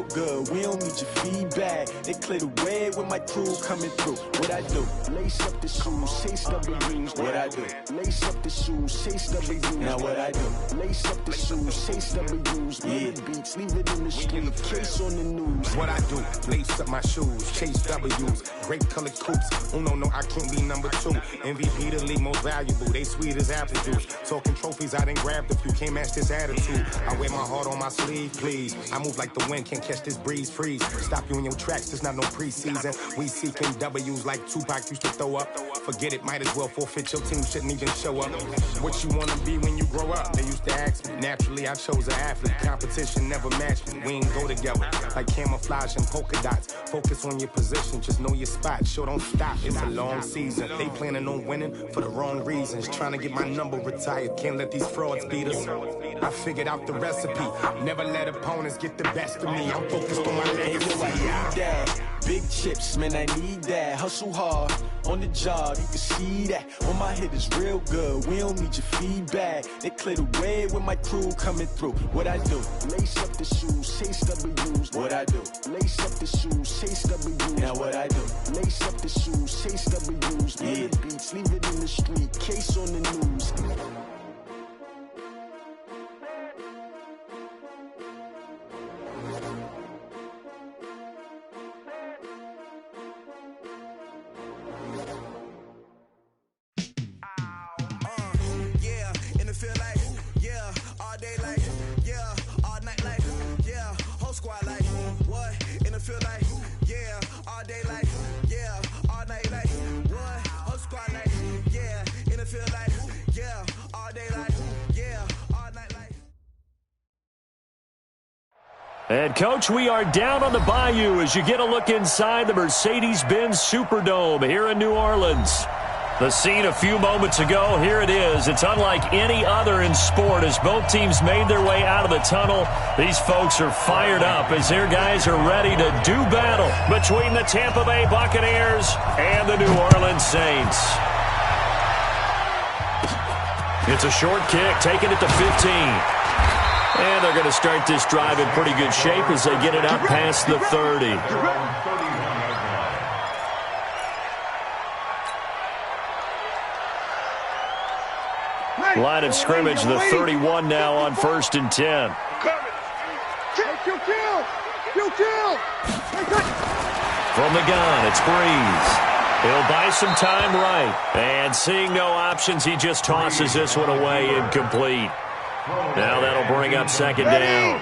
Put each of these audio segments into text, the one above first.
real good. We don't need your feedback. They clear the way with my crew coming through. What I do? Lace up the shoes, chase W's. What I do? Lace up the shoes, chase W's. Now what I do? Lace up the shoes, chase W's. Yeah, beats, leave it in the street, case on the news. What I do? Lace up my shoes, chase W's. Great colored coops. Oh no, I can't be number 2. MVP the league most valuable. They sweet as apple juice. Talking trophies, I done grabbed a few. Can't match this attitude. I wear my heart on my sleeve, please. I move like the wind, can't catch this breeze, freeze. Stop you in your tracks, there's not no preseason. We seeking W's like Tupac used to throw up. Forget it, might as well forfeit. Your team shouldn't even show up. What you wanna be when you grow up? They used to ask me. Naturally, I chose an athlete. Competition never matched me. We ain't go together like camouflage and polka dots. Focus on your position, just know your spot. Sure, don't stop. It's a long season. They planning on winning for the wrong reasons. Trying to get my number retired. Can't let these frauds beat us. I figured out the recipe. Never let opponents get the best of me. I'm focused on my legacy. Big chips, man, I need that. Hustle hard on the job, you can see that. On my hit is real good. We don't need your feedback. They clear the way with my crew coming through. What I do? Lace up the shoes, chase W's. What I do? Lace up the shoes, chase W's. Now what I do? Lace up the shoes, chase W's. Yeah, beats, leave it in the street, case on the news. And, Coach, we are down on the Bayou as you get a look inside the Mercedes-Benz Superdome here in New Orleans. The scene a few moments ago, here it is. It's unlike any other in sport as both teams made their way out of the tunnel. These folks are fired up as their guys are ready to do battle between the Tampa Bay Buccaneers and the New Orleans Saints. It's a short kick, taking it to 15. And they're going to start this drive in pretty good shape as they get it out past the 30. Line of scrimmage, the 31 now on 1st and 10. From the gun, it's Breeze. He'll buy some time right. And seeing no options, he just tosses this one away, incomplete. Now that'll bring up 2nd down.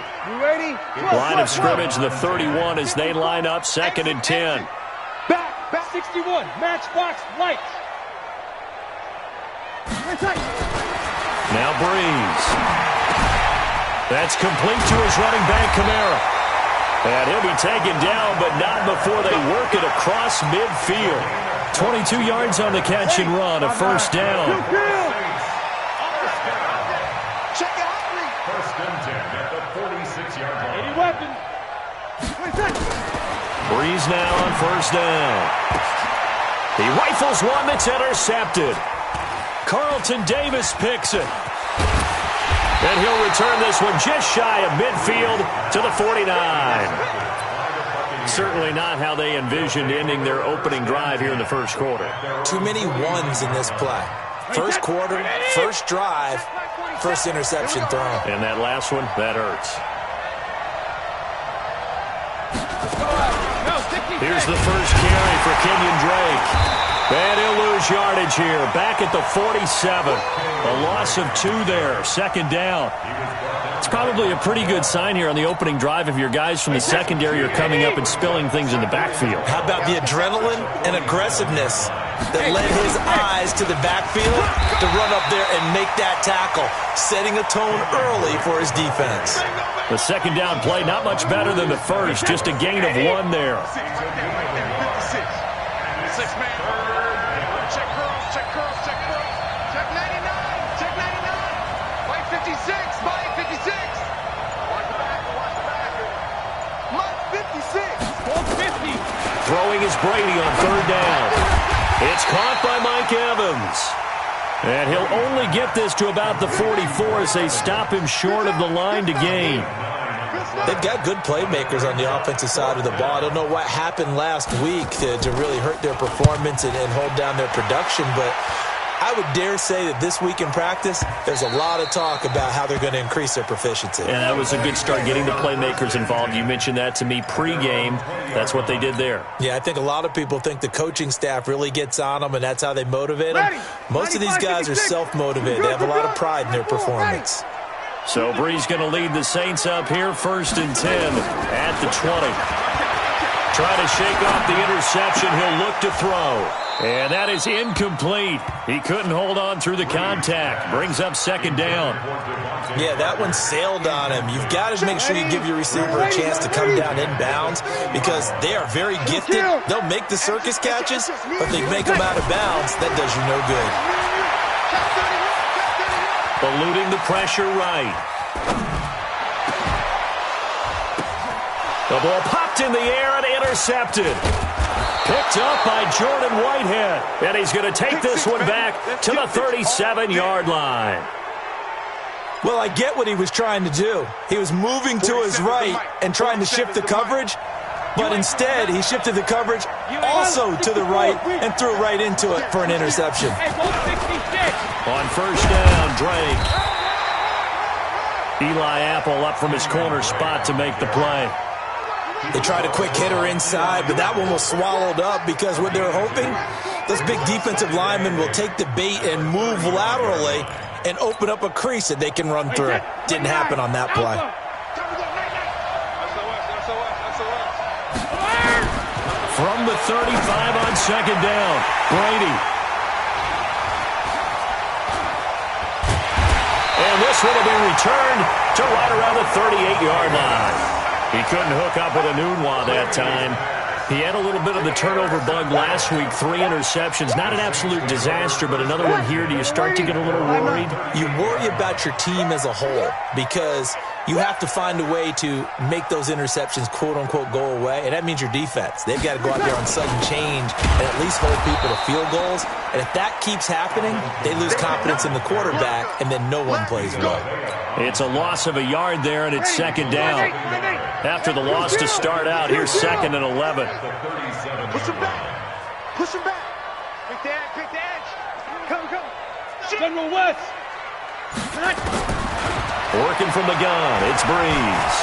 Line of scrimmage, the 31 as they line up 2nd and 10. Back 61, matchbox lights. Now Breeze. That's complete to his running back, Kamara. And he'll be taken down, but not before they work it across midfield. 22 yards on the catch and run, a 1st down. Breeze now on 1st down. He rifles one that's intercepted. Carlton Davis picks it. And he'll return this one just shy of midfield to the 49. Certainly not how they envisioned ending their opening drive here in the 1st quarter. Too many ones in this play. 1st quarter, 1st drive, 1st interception thrown. And that last one, that hurts. Here's the first carry for Kenyon Drake. And he'll lose yardage here. Back at the 47. A loss of 2 there. 2nd down. It's probably a pretty good sign here on the opening drive if your guys from the secondary are coming up and spilling things in the backfield. How about the adrenaline and aggressiveness that led his eyes to the backfield to run up there and make that tackle, setting a tone early for his defense. The 2nd down play, not much better than the first, just a gain of 1 there. Throwing is Brady on 3rd down. It's caught by Mike Evans. And he'll only get this to about the 44 as they stop him short of the line to gain. They've got good playmakers on the offensive side of the ball. I don't know what happened last week to really hurt their performance and hold down their production, but I would dare say that this week in practice, there's a lot of talk about how they're going to increase their proficiency. And that was a good start, getting the playmakers involved. You mentioned that to me pregame. That's what they did there. Yeah, I think a lot of people think the coaching staff really gets on them, and that's how they motivate them. Most of these guys are self-motivated. They have a lot of pride in their performance. So Bree's going to lead the Saints up here, 1st and 10 at the 20. Trying to shake off the interception. He'll look to throw. And that is incomplete. He couldn't hold on through the contact. Brings up 2nd down. Yeah, that one sailed on him. You've got to make sure you give your receiver a chance to come down inbounds because they are very gifted. They'll make the circus catches, but they make them out of bounds. That does you no good. Eluding the pressure right. The ball popped in the air and intercepted. Picked up by Jordan Whitehead. And he's going to take this one back to the 37-yard line. Well, I get what he was trying to do. He was moving to his right and trying to shift the coverage, but instead he shifted the coverage also to the right and threw right into it for an interception. On 1st down, Drake. Eli Apple up from his corner spot to make the play. They tried a quick hitter inside, but that one was swallowed up because what they're hoping, those big defensive linemen will take the bait and move laterally and open up a crease that they can run through. Didn't happen on that play. From the 35 on 2nd down, Brady. And this one will be returned to right around the 38-yard line. He couldn't hook up with a Nunwa that time. He had a little bit of the turnover bug last week, 3 interceptions. Not an absolute disaster, but another one here. Do you start to get a little worried? You worry about your team as a whole because you have to find a way to make those interceptions, quote-unquote, go away, and that means your defense. They've got to go out there on sudden change and at least hold people to field goals. And if that keeps happening, they lose confidence in the quarterback, and then no one plays well. It's a loss of a yard there, and it's 2nd down. After the loss to start out, here's 2nd and 11. Push him back. Push him back. Pick the edge. Come. General West. Working from the gun, it's Breeze.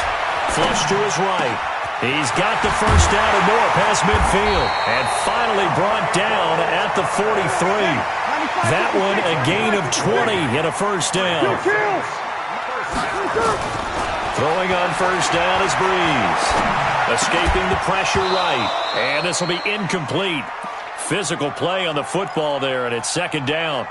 Flush to his right. He's got the 1st down and more past midfield. And finally brought down at the 43. That one a gain of 20 and a 1st down. Throwing on 1st down is Breeze. Escaping the pressure right. And this will be incomplete. Physical play on the football there, and it's 2nd down.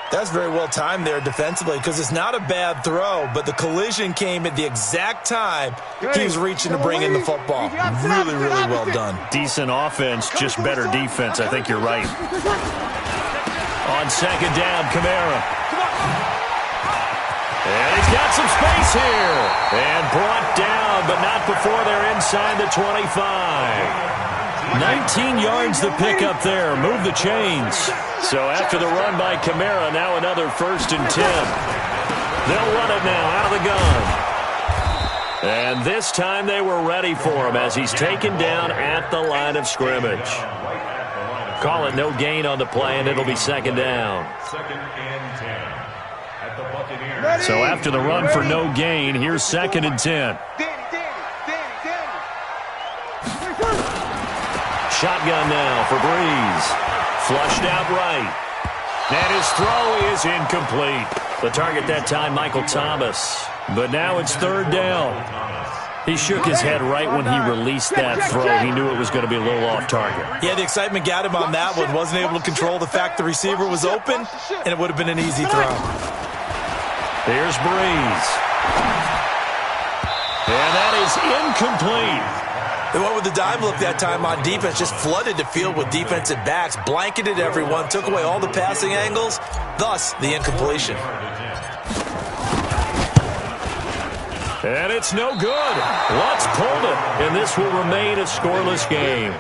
That's very well timed there defensively because it's not a bad throw, but the collision came at the exact time he was reaching to bring in the football. Really, really well done. Decent offense, just better defense. I think you're right. On 2nd down, Kamara. And he's got some space here. And brought down, but not before they're inside the 25. 19 yards the pickup there. Move the chains. So after the run by Kamara, now another 1st and 10. They'll run it now out of the gun. And this time they were ready for him as he's taken down at the line of scrimmage. Call it no gain on the play, and it'll be 2nd down. So after the run for no gain, here's 2nd and 10. Shotgun now for Breeze. Flushed out right. And his throw is incomplete. The target that time, Michael Thomas. But now it's 3rd down. He shook his head right when he released that throw. He knew it was going to be a little off target. Yeah, the excitement got him on that one. Wasn't able to control the fact the receiver was open, and it would have been an easy throw. Here's Breeze. And that is incomplete. They went with the dime look that time on defense, just flooded the field with defensive backs, blanketed everyone, took away all the passing angles, thus the incompletion. And it's no good. Lutz pulled it, and this will remain a scoreless game.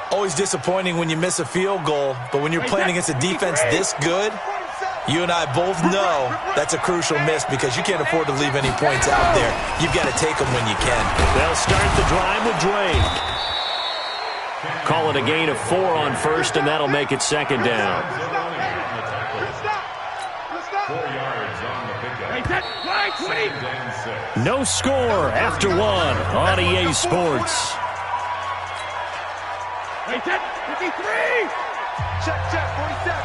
Always disappointing when you miss a field goal, but when you're playing against a defense this good, You and I both know that's a crucial miss because you can't afford to leave any points out there. You've got to take them when you can. They'll start the drive with Drake. Call it a gain of 4 on first, and that'll make it second down. No score after 1 on EA Sports. 53! Check, 47.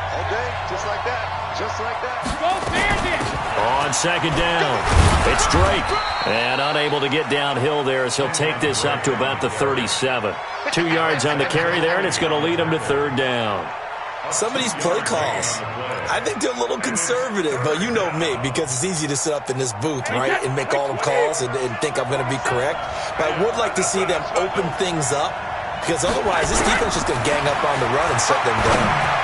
All day, just like that. Just like that. Go Bandit! On second down, it's Drake. And unable to get downhill there as he'll take this up to about the 37. 2 yards on the carry there, and it's going to lead him to third down. Some of these play calls, I think they're a little conservative, but you know me, because it's easy to sit up in this booth, right, and make all the calls and think I'm going to be correct. But I would like to see them open things up, because otherwise this defense is going to gang up on the run and shut them down.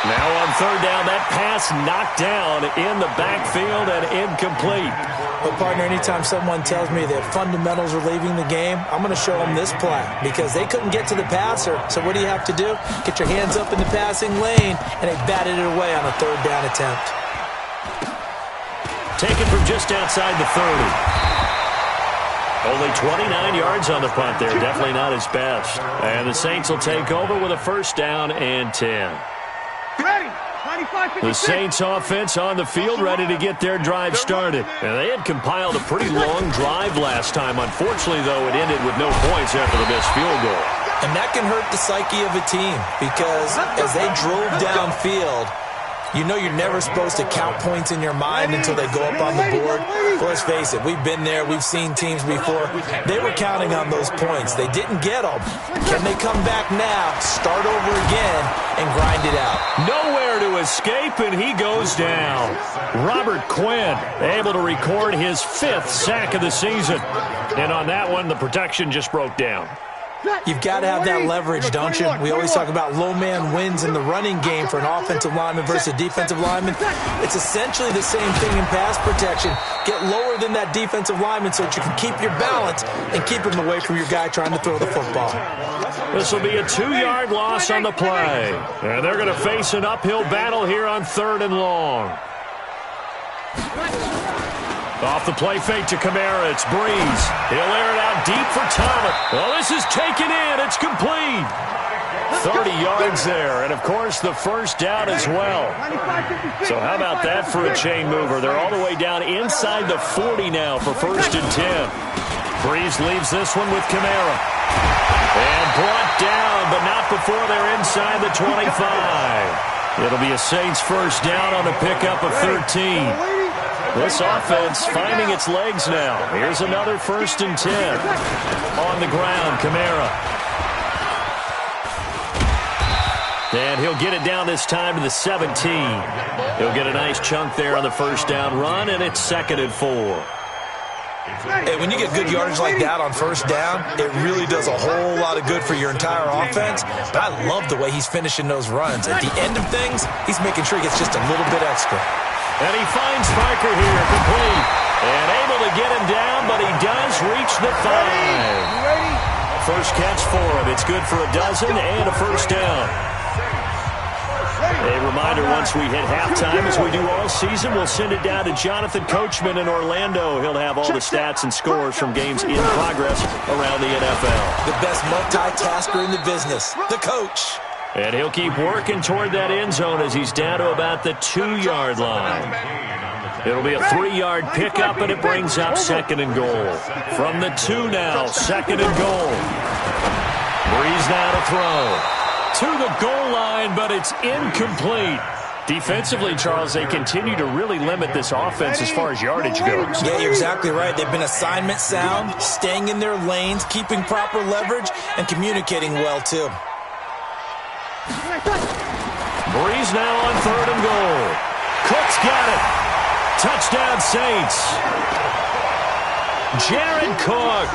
Now on third down, that pass knocked down in the backfield and incomplete. But, partner, anytime someone tells me that fundamentals are leaving the game, I'm going to show them this play because they couldn't get to the passer. So what do you have to do? Get your hands up in the passing lane, and they batted it away on a third down attempt. Taken from just outside the 30. Only 29 yards on the punt there. Definitely not his best. And the Saints will take over with a first down and 10. Ready. The Saints offense on the field ready to get their drive started. And they had compiled a pretty long drive last time. Unfortunately, though, it ended with no points after the missed field goal. And that can hurt the psyche of a team because as they drove downfield, you know you're never supposed to count points in your mind until they go up on the board. Well, let's face it, we've been there. We've seen teams before. They were counting on those points. They didn't get them. Can they come back now, start over again, and grind it out? Nowhere to escape, and he goes down. Robert Quinn able to record his 5th sack of the season. And on that one, the protection just broke down. You've got to have that leverage, don't you? We always talk about low man wins in the running game for an offensive lineman versus a defensive lineman. It's essentially the same thing in pass protection. Get lower than that defensive lineman so that you can keep your balance and keep him away from your guy trying to throw the football. This will be a 2-yard loss on the play. And they're going to face an uphill battle here on 3rd and long. Off the play fake to Kamara, it's Breeze. He'll air it out deep for Thomas. Well, this is taken in. It's complete. 30 yards there, and, of course, the first down as well. So how about that for a chain mover? They're all the way down inside the 40 now for 1st and 10. Breeze leaves this one with Kamara. And brought down, but not before they're inside the 25. It'll be a Saints first down on the pickup of 13. This offense finding its legs now. Here's another 1st and 10. On the ground, Kamara. And he'll get it down this time to the 17. He'll get a nice chunk there on the first down run, and it's 2nd and 4. Hey, when you get good yardage like that on first down, it really does a whole lot of good for your entire offense. But I love the way he's finishing those runs. At the end of things, he's making sure he gets just a little bit extra. And he finds Parker here, complete. And able to get him down, but he does reach the 5. First catch for him. It's good for a dozen and a first down. A reminder, once we hit halftime, as we do all season, we'll send it down to Jonathan Coachman in Orlando. He'll have all the stats and scores from games in progress around the NFL. The best multitasker in the business, the coach. And he'll keep working toward that end zone as he's down to about the 2-yard line. It'll be a 3-yard pickup, and it brings up 2nd and goal. From the 2 now, 2nd and goal. Breeze now to throw. To the goal line, but it's incomplete. Defensively, Charles, they continue to really limit this offense as far as yardage goes. Yeah, you're exactly right. They've been assignment sound, staying in their lanes, keeping proper leverage, and communicating well, too. Breeze now on 3rd and goal. Cook's got it. Touchdown, Saints. Jared Cook,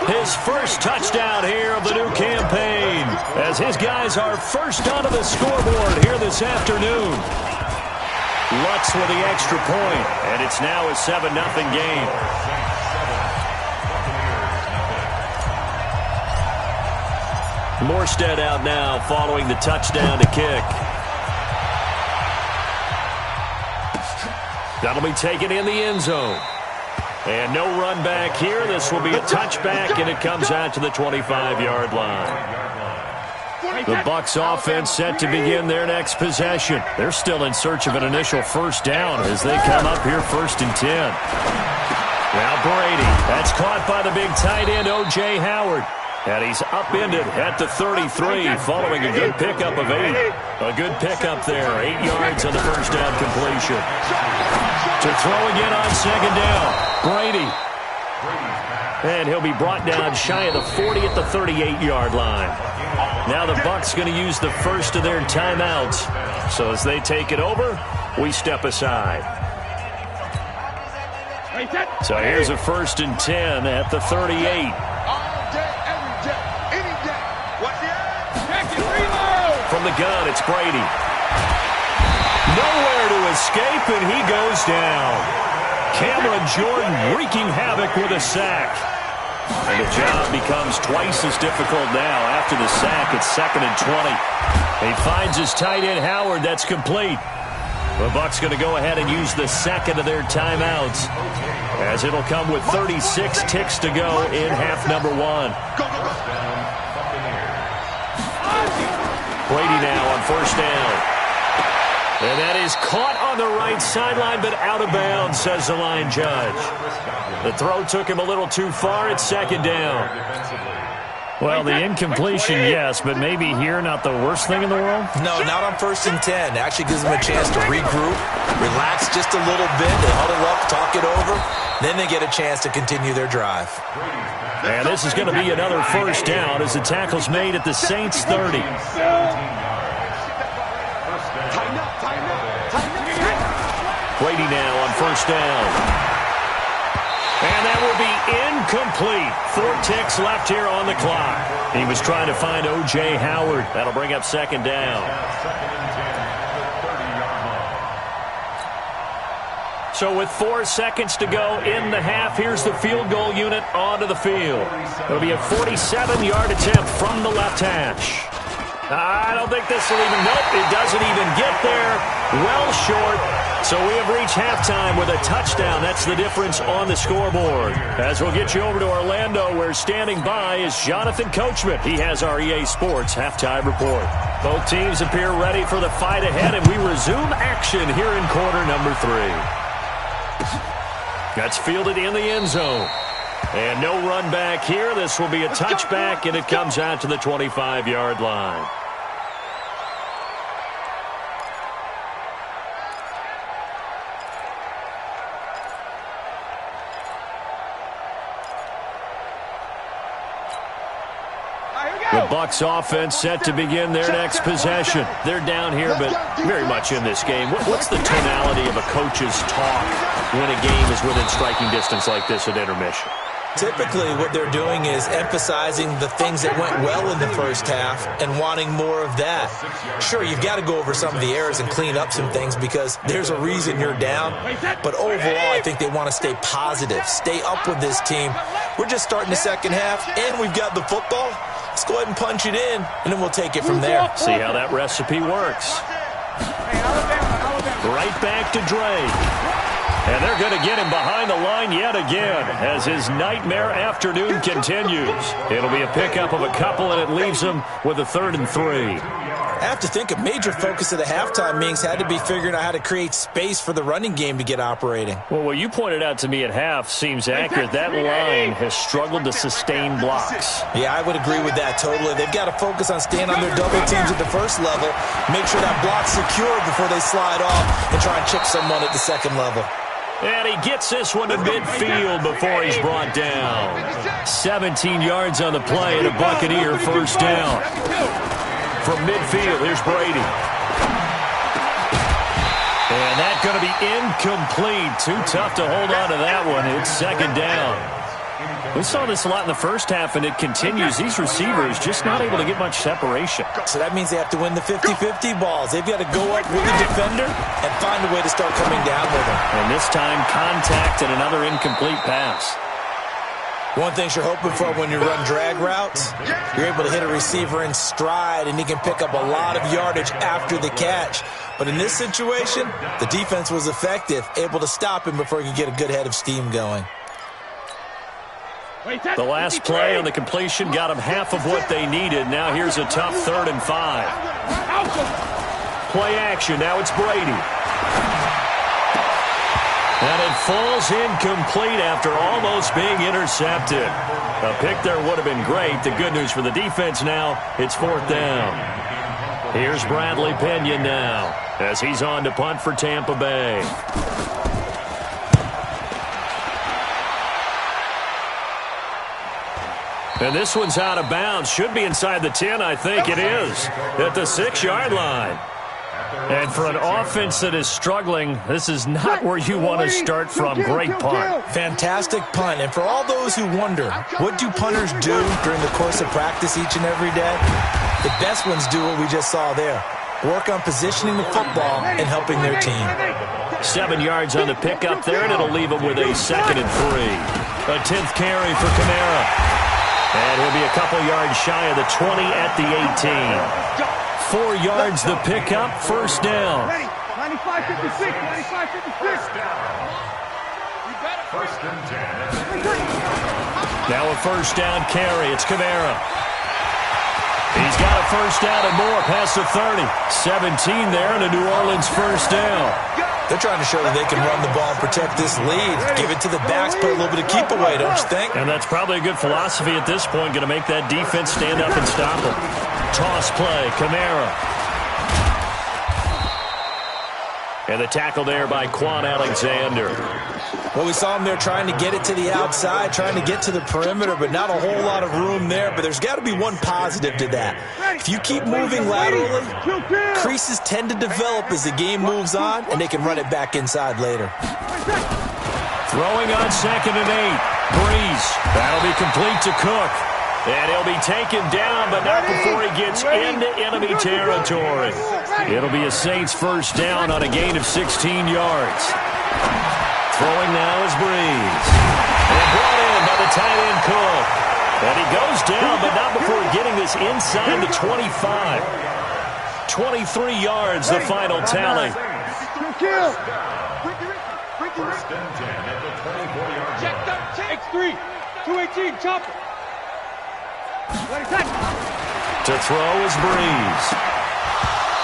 his first touchdown here of the new campaign, as his guys are first onto the scoreboard here this afternoon. Lutz with the extra point, and it's now a 7-0 game. Morstead out now following the touchdown to kick. That'll be taken in the end zone. And no run back here. This will be a touchback, and it comes out to the 25-yard line. The Bucks offense set to begin their next possession. They're still in search of an initial first down as they come up here 1st and 10. Now Brady. That's caught by the big tight end, O.J. Howard. And he's upended at the 33 following a good pickup of 8. A good pickup there. 8 yards on the first down completion. To throw again on 2nd down. Brady. And he'll be brought down shy of the 40 at the 38-yard line. Now the Bucks going to use the first of their timeouts. So as they take it over, we step aside. So here's a 1st and 10 at the 38. From the gun, it's Brady. Nowhere to escape, and he goes down. Cameron Jordan wreaking havoc with a sack. And the job becomes twice as difficult now. After the sack, it's 2nd and 20. He finds his tight end, Howard. That's complete. The Bucks going to go ahead and use the second of their timeouts, as it'll come with 36 ticks to go in half number 1. Brady now on 1st down. And that is caught on the right sideline, but out of bounds, says the line judge. The throw took him a little too far. It's 2nd down. Well, the incompletion, yes, but maybe here not the worst thing in the world? No, not on 1st and 10. Actually gives them a chance to regroup, relax just a little bit. They huddle up, talk it over. Then they get a chance to continue their drive. And this is going to be another 1st down as the tackle's made at the Saints 30. Brady now on 1st down. And that will be incomplete. 4 ticks left here on the clock. He was trying to find O.J. Howard. That'll bring up 2nd down. So with 4 seconds to go in the half, here's the field goal unit onto the field. It'll be a 47-yard attempt from the left hash. I don't think this will even, nope, it doesn't even get there. Well short. So we have reached halftime with a touchdown. That's the difference on the scoreboard. As we'll get you over to Orlando, where standing by is Jonathan Coachman. He has our EA Sports halftime report. Both teams appear ready for the fight ahead, and we resume action here in quarter number 3. That's fielded in the end zone. And no run back here. This will be a touchback, and it comes out to the 25-yard line. The Bucks offense set to begin their next possession. They're down here, but very much in this game. What's the tonality of a coach's talk when a game is within striking distance like this at intermission? Typically, what they're doing is emphasizing the things that went well in the first half and wanting more of that. Sure, you've got to go over some of the errors and clean up some things because there's a reason you're down. But overall, I think they want to stay positive, stay up with this team. We're just starting the second half, and we've got the football. Let's go ahead and punch it in, and then we'll take it from there. See how that recipe works. Right back to Dre. And they're going to get him behind the line yet again as his nightmare afternoon continues. It'll be a pickup of a couple, and it leaves him with a 3rd and 3. I have to think a major focus of the halftime meetings had to be figuring out how to create space for the running game to get operating. Well, what you pointed out to me at half seems accurate. That line has struggled to sustain blocks. Yeah, I would agree with that totally. They've got to focus on staying on their double teams at the first level, make sure that block's secure before they slide off and try and chip someone at the second level. And he gets this one to midfield before he's brought down. 17 yards on the play and a Buccaneer first down. From midfield, here's Brady. And that's going to be incomplete. Too tough to hold on to that one. It's 2nd down. We saw this a lot in the first half, and it continues. These receivers just not able to get much separation. So that means they have to win the 50-50 balls. They've got to go up with the defender and find a way to start coming down with him. And this time, contact and another incomplete pass. One thing you're hoping for when you run drag routes, you're able to hit a receiver in stride, and he can pick up a lot of yardage after the catch. But in this situation, the defense was effective, able to stop him before he could get a good head of steam going. The last play on the completion got them half of what they needed. Now here's a tough 3rd and 5. Play action. Now it's Brady. And it falls incomplete after almost being intercepted. A pick there would have been great. The good news for the defense now, it's 4th down. Here's Bradley Pinion now as he's on to punt for Tampa Bay. And this one's out of bounds. Should be inside the 10, I think it is, at the 6-yard line. And for an offense that is struggling, this is not where you want to start from. Great punt. Fantastic punt. And for all those who wonder, what do punters do during the course of practice each and every day? The best ones do what we just saw there. Work on positioning the football and helping their team. 7 yards on the pickup there, and it'll leave them with a 2nd and 3. A 10th carry for Kamara. And he'll be a couple yards shy of the 20 at the 18. 4 yards the pickup, 1st down. 95-56, 95-56. Now a 1st down carry. It's Kamara. He's got a 1st down and more past the 30. 17 there and a New Orleans 1st down. They're trying to show that they can run the ball and protect this lead. Give it to the backs, play a little bit of keep away, don't you think? And that's probably a good philosophy at this point. Going to make that defense stand up and stop them. Toss play, Kamara. And the tackle there by Quan Alexander. Well, we saw him there trying to get it to the outside, trying to get to the perimeter, but not a whole lot of room there. But there's got to be one positive to that. If you keep moving laterally, creases tend to develop as the game moves on, and they can run it back inside later. Throwing on 2nd and 8. Breeze. That'll be complete to Cook. And he'll be taken down, but not before he gets into enemy territory. It'll be a Saints 1st down on a gain of 16 yards. Throwing now is Breeze. And brought in by the tight end Cook. And he goes down, but not before getting this inside the 25. 23 yards, the final tally. X3, 218, chopper. To throw is Breeze.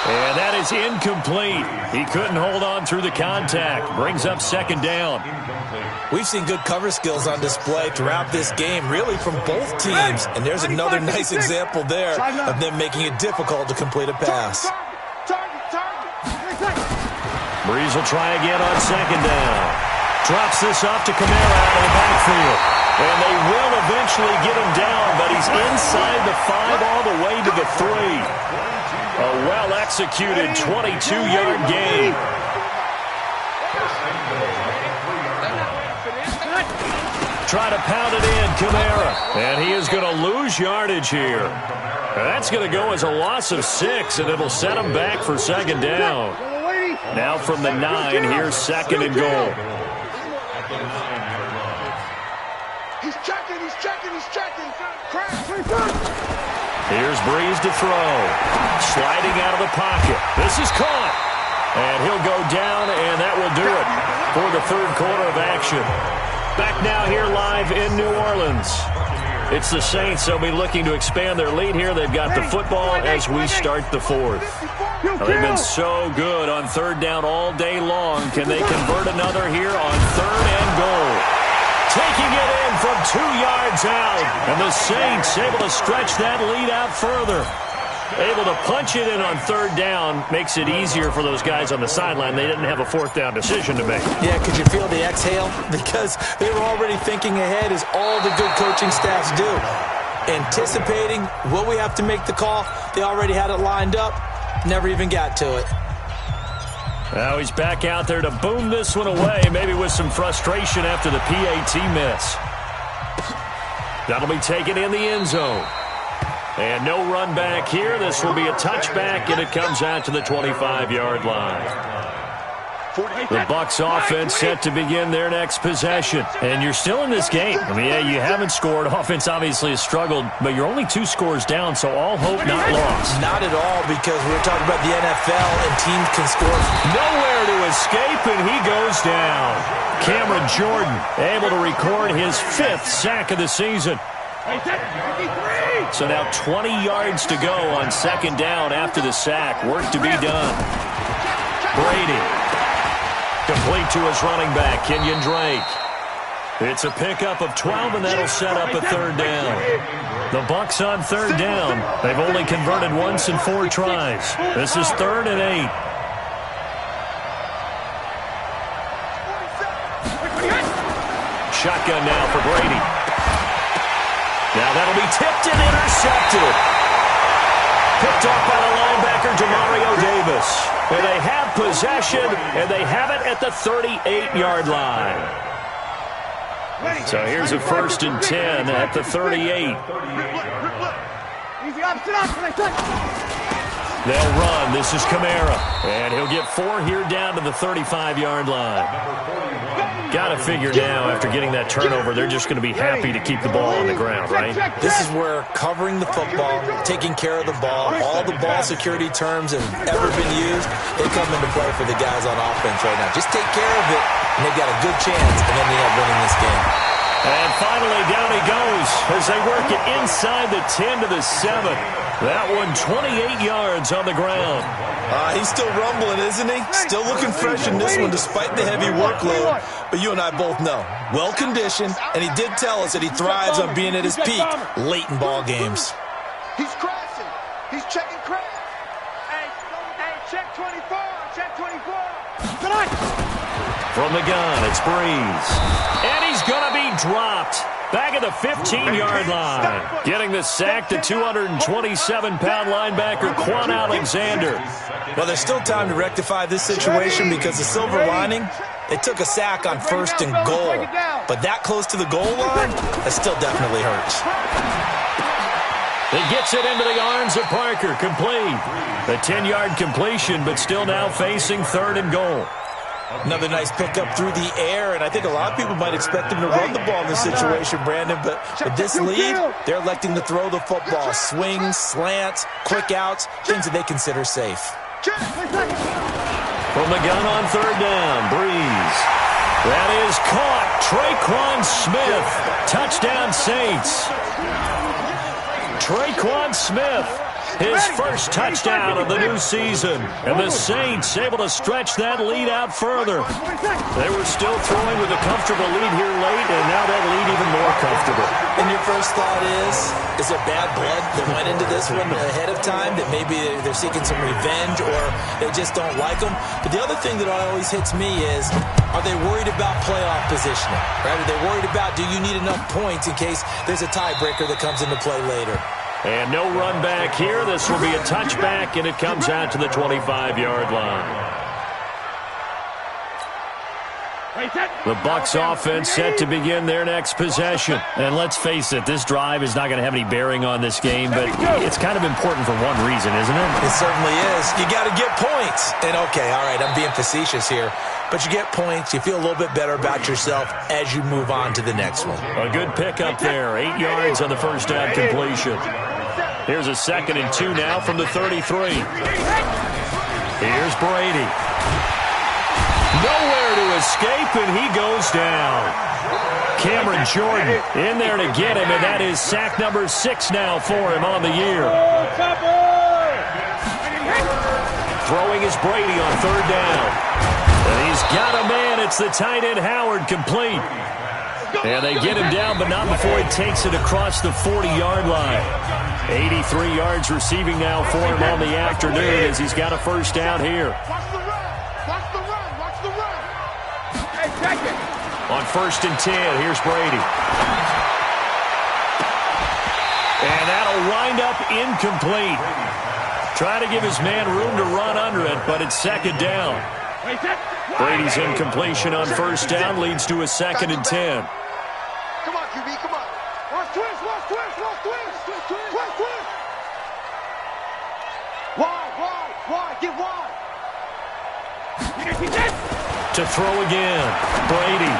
And that is incomplete. He couldn't hold on through the contact. Brings up 2nd down. We've seen good cover skills on display throughout this game, really from both teams. And there's another nice example there of them making it difficult to complete a pass. Breeze will try again on 2nd down. Drops this off to Kamara out of the backfield. And they will eventually get him down, but he's inside the 5 all the way to the 3. A well-executed 22-yard gain. Try to pound it in, Kamara. And he is going to lose yardage here. That's going to go as a loss of 6, and it'll set him back for 2nd down. Now from the 9, here's 2nd and goal. He's checking. Here's Breeze to throw. Sliding out of the pocket. This is caught. And he'll go down, and that will do it for the 3rd quarter of action. Back now here live in New Orleans. It's the Saints. They'll be looking to expand their lead here. They've got the football as we start the 4th. They've been so good on 3rd down all day long. Can they convert another here on 3rd and goal? Taking it in from 2 yards out. And the Saints able to stretch that lead out further. Able to punch it in on 3rd down. Makes it easier for those guys on the sideline. They didn't have a 4th down decision to make. Yeah, could you feel the exhale? Because they were already thinking ahead, as all the good coaching staffs do. Anticipating what we have to make the call. They already had it lined up. Never even got to it. Now he's back out there to boom this one away, maybe with some frustration after the PAT miss. That'll be taken in the end zone. And no run back here. This will be a touchback, and it comes out to the 25-yard line. The Bucks offense set to begin their next possession. And you're still in this game. I mean, yeah, you haven't scored. Offense obviously has struggled, but you're only 2 scores down, so all hope not lost. Not at all, because we're talking about the NFL, and teams can score. Nowhere to escape, and he goes down. Cameron Jordan able to record his 5th sack of the season. So now 20 yards to go on 2nd down after the sack. Work to be done. Brady. Complete to his running back, Kenyon Drake. It's a pickup of 12, and that'll set up a 3rd down. The Bucks on 3rd down. They've only converted once in 4 tries. This is 3rd and 8. Shotgun now for Brady. Now that'll be tipped and intercepted. Picked off by the linebacker, Demario Davis. And they have possession, and they have it at the 38-yard line. So here's a 1st and 10 at the 38. They'll run. This is Kamara. And he'll get 4 here down to the 35-yard line. Got to figure now, after getting that turnover, they're just going to be happy to keep the ball on the ground, right? This is where covering the football, taking care of the ball, all the ball security terms that have ever been used, they come into play for the guys on offense right now. Just take care of it, and they've got a good chance, and then they end up winning this game. And finally, down he goes as they work it inside the 10 to the 7. That one 28 yards on the ground. He's still rumbling, isn't he? Still looking fresh in this one despite the heavy workload. But you and I both know, well-conditioned, and he did tell us that he thrives on being at his peak late in ball games. He's crashing. He's checking crash. Hey, check 24. Check 24. Tonight. From the gun, it's Breeze. And he's going to be dropped. Back at the 15-yard line. Getting the sack, the 227-pound linebacker, Quan Alexander. Well, there's still time to rectify this situation because the silver lining, they took a sack on 1st and goal. But that close to the goal line, that still definitely hurts. It gets it into the arms of Parker, complete. The 10-yard completion, but still now facing 3rd and goal. Another nice pickup through the air, and I think a lot of people might expect them to run the ball in this situation, Brandon, but with this lead, they're electing to throw the football. Swings, slants, quick outs, things that they consider safe. From the gun on 3rd down, Breeze. That is caught. Traquan Smith. Touchdown, Saints. Traquan Smith. His 1st touchdown of the new season. And the Saints able to stretch that lead out further. They were still throwing with a comfortable lead here late, and now that lead even more comfortable. And your first thought is there bad blood that went into this one ahead of time, that maybe they're seeking some revenge or they just don't like them? But the other thing that always hits me is, are they worried about playoff positioning? Right? Are they worried about, do you need enough points in case there's a tiebreaker that comes into play later? And no run back here. This will be a touchback, and it comes out to the 25-yard line. The Bucks offense set to begin their next possession. And let's face it, this drive is not going to have any bearing on this game, but it's kind of important for one reason, isn't it? It certainly is. You got to get points. And okay, all right, I'm being facetious here, but you get points, you feel a little bit better about yourself as you move on to the next one. A good pickup there, 8 yards on the 1st down completion. Here's a 2nd and 2 now from the 33. Here's Brady. Nowhere to escape, and he goes down. Cameron Jordan in there to get him, and that is sack number 6 now for him on the year. Throwing is Brady on 3rd down. And he's got a man. It's the tight end Howard, complete. And they get him down, but not before he takes it across the 40-yard line. 83 yards receiving now for him on the afternoon as he's got a 1st down here. On 1st and 10, here's Brady. And that'll wind up incomplete. Trying to give his man room to run under it, but it's 2nd down. Brady's incompletion on 1st down leads to a 2nd and 10. Come on, QB, come on. Watch twist. Wide, get wide. To throw again. Brady.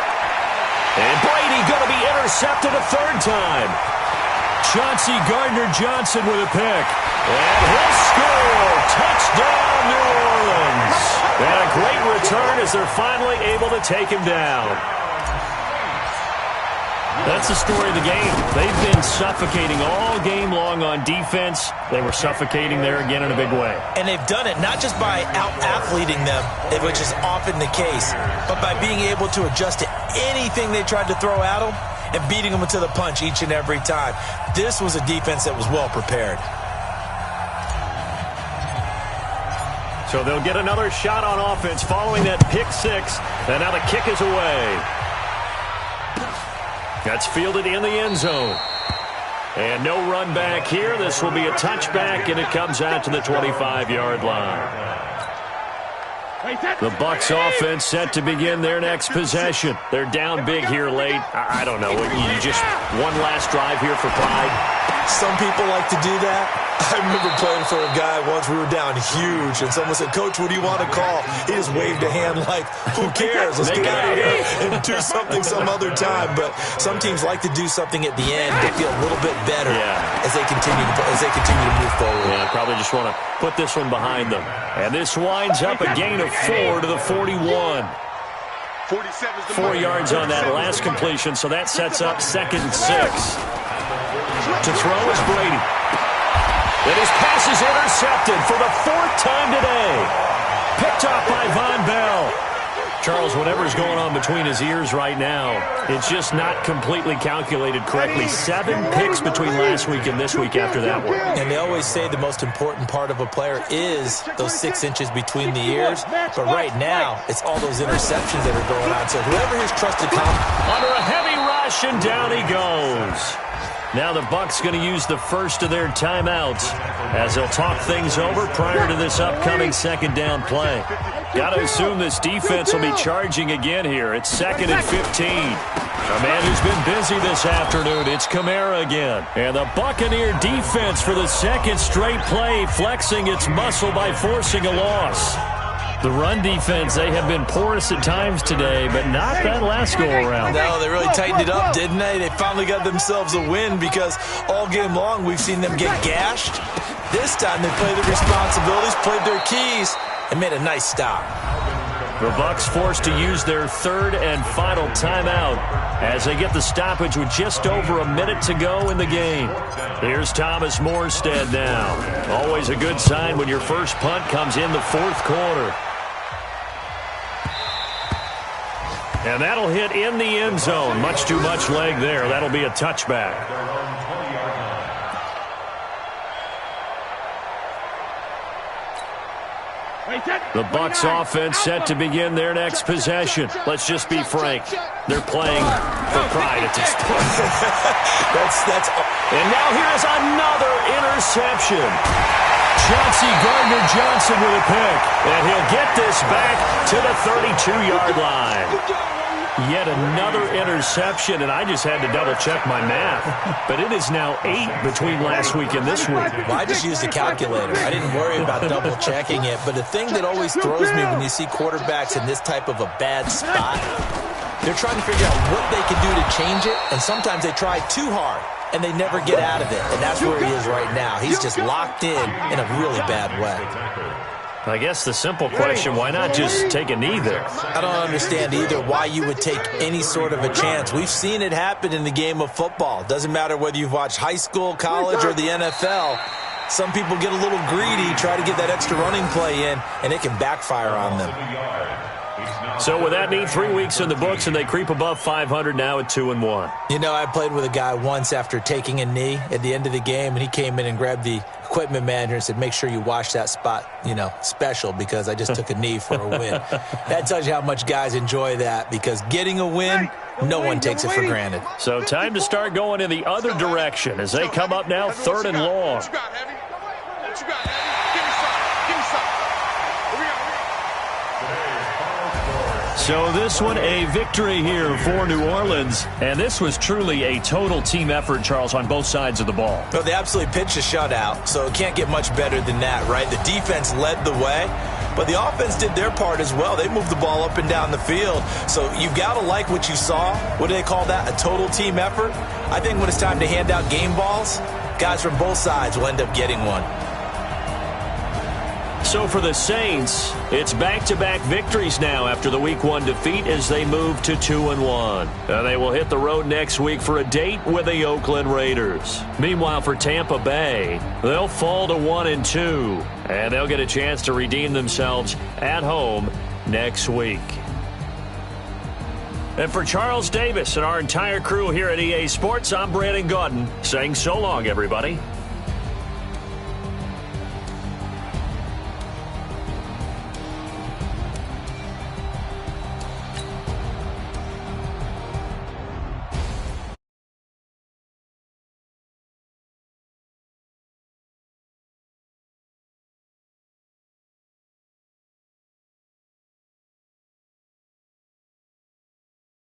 And Brady going to be intercepted a third time. Chauncey Gardner-Johnson with a pick. And he'll score. Touchdown, New Orleans. And a great return as they're finally able to take him down. That's the story of the game. They've been suffocating all game long on defense. They were suffocating there again in a big way. And they've done it not just by out-athleting them, which is often the case, but by being able to adjust to anything they tried to throw at them and beating them to the punch each and every time. This was a defense that was well prepared. So they'll get another shot on offense following that pick six. And now the kick is away. That's fielded in the end zone. And no run back here. This will be a touchback, and it comes out to the 25-yard line. The Bucks offense set to begin their next possession. They're down big here late. I don't know. You just one last drive here for pride. Some people like to do that. I remember playing for a guy once. We were down huge, and someone said, "Coach, what do you want to call?" He just waved a hand like, "Who cares? Let's get out of here and do something some other time." But some teams like to do something at the end to feel a little bit better as they continue to move forward. Yeah, probably just want to put this one behind them. And this winds up a gain of 4 to the 41. 4 yards on that last completion, so that sets up 2nd and 6. To throw is Brady. And his pass is intercepted for the 4th time today. Picked off by Von Bell. Charles, whatever's going on between his ears right now, it's just not completely calculated correctly. 7 picks between last week and this week after that one. And they always say the most important part of a player is those 6 inches between the ears. But right now, it's all those interceptions that are going on. So whoever his trusted under a heavy rush, and down he goes. Now the Bucks going to use the first of their timeouts as they'll talk things over prior to this upcoming 2nd down play. Got to assume this defense will be charging again here. It's 2nd and 15. A man who's been busy this afternoon, it's Kamara again. And the Buccaneer defense for the 2nd straight play, flexing its muscle by forcing a loss. The run defense, they have been porous at times today, but not that last go-around. No, they really tightened it up, didn't they? They finally got themselves a win because all game long we've seen them get gashed. This time they played their responsibilities, played their keys, and made a nice stop. The Bucks forced to use their 3rd and final timeout as they get the stoppage with just over a minute to go in the game. Here's Thomas Morstead now. Always a good sign when your first punt comes in the 4th quarter. And that'll hit in the end zone. Much too much leg there. That'll be a touchback. The Bucks offense set to begin their next possession. Let's just be frank. They're playing for pride at this point. And now here's another interception. Chauncey Gardner-Johnson with a pick. And he'll get this back to the 32-yard line. Yet another interception, and I just had to double-check my math. But it is now 8 between last week and this week. Well, I just used a calculator. I didn't worry about double-checking it. But the thing that always throws me when you see quarterbacks in this type of a bad spot, they're trying to figure out what they can do to change it, and sometimes they try too hard, and they never get out of it. And that's where he is right now. He's just locked in a really bad way. I guess the simple question, why not just take a knee there? I don't understand either why you would take any sort of a chance. We've seen it happen in the game of football. Doesn't matter whether you've watched high school, college, or the NFL. Some people get a little greedy, try to get that extra running play in, and it can backfire on them. So with that neat 3 weeks in the books, and they creep above 500 now at 2-1. You know, I played with a guy once after taking a knee at the end of the game, and he came in and grabbed the equipment manager and said, "Make sure you wash that spot, special, because I just took a knee for a win." That tells you how much guys enjoy that, because getting a win, no one takes it for granted. So time to start going in the other direction as they come up now 3rd and long. So this one a victory here for New Orleans, and this was truly a total team effort, Charles, on both sides of the ball. Well, they absolutely pitched a shutout, so it can't get much better than that, right? The defense led the way, but the offense did their part as well. They moved the ball up and down the field. So you've got to like what you saw. What do they call that? A total team effort? I think when it's time to hand out game balls, guys from both sides will end up getting one. So for the Saints, it's back-to-back victories now after the Week 1 defeat as they move to 2-1. They will hit the road next week for a date with the Oakland Raiders. Meanwhile, for Tampa Bay, they'll fall to 1-2, and they'll get a chance to redeem themselves at home next week. And for Charles Davis and our entire crew here at EA Sports, I'm Brandon Gaudin saying so long, everybody.